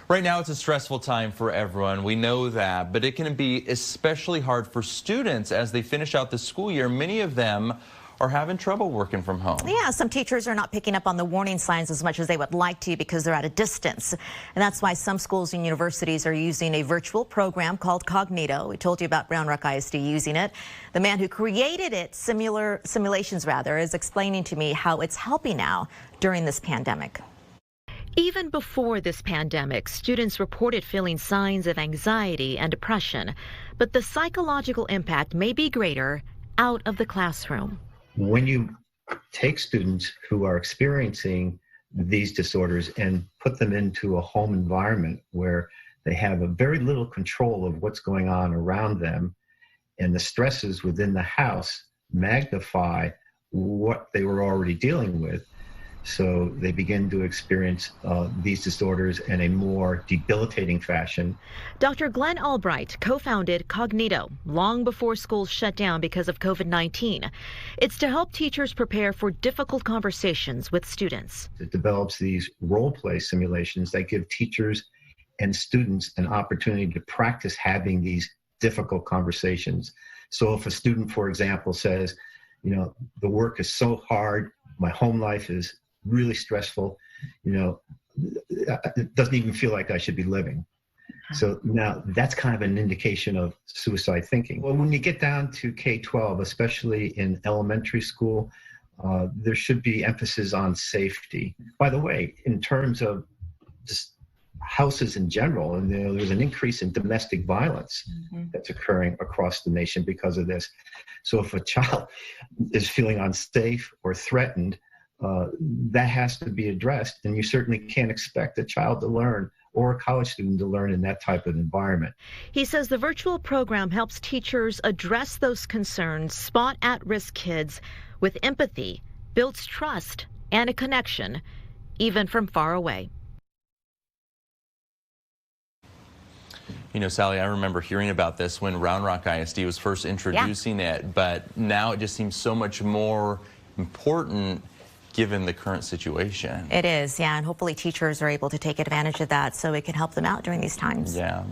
Right now, it's a stressful time for everyone. We know that, but it can be especially hard for students as they finish out the school year. Many of them are having trouble working from home. Yeah, some teachers are not picking up on the warning signs as much as they would like to because they're at a distance. And that's why some schools and universities are using a virtual program called Kognito. We told you about Round Rock ISD using it. The man who created it, simulations rather, is explaining to me how it's helping now during this pandemic. Even before this pandemic, students reported feeling signs of anxiety and depression, but the psychological impact may be greater out of the classroom. When you take students who are experiencing these disorders and put them into a home environment where they have a very little control of what's going on around them, and the stresses within the house magnify what they were already dealing with, so they begin to experience these disorders in a more debilitating fashion. Dr. Glenn Albright co-founded Kognito long before schools shut down because of COVID-19. It's to help teachers prepare for difficult conversations with students. It develops these role-play simulations that give teachers and students an opportunity to practice having these difficult conversations. So if a student, for example, says, you know, the work is so hard, my home life is really stressful, you know, it doesn't even feel like I should be living. So now that's kind of an indication of suicide thinking. Well, when you get down to K-12, especially in elementary school, there should be emphasis on safety. By the way, in terms of just houses in general, and there's an increase in domestic violence that's occurring across the nation because of this. So if a child is feeling unsafe or threatened, that has to be addressed, and you certainly can't expect a child to learn or a college student to learn in that type of environment. He says the virtual program helps teachers address those concerns, spot at-risk kids with empathy, builds trust and a connection, even from far away. You know, Sally, I remember hearing about this when Round Rock ISD was first introducing it, but now it just seems so much more important given the current situation. It is, yeah, and hopefully teachers are able to take advantage of that so it can help them out during these times. Yeah.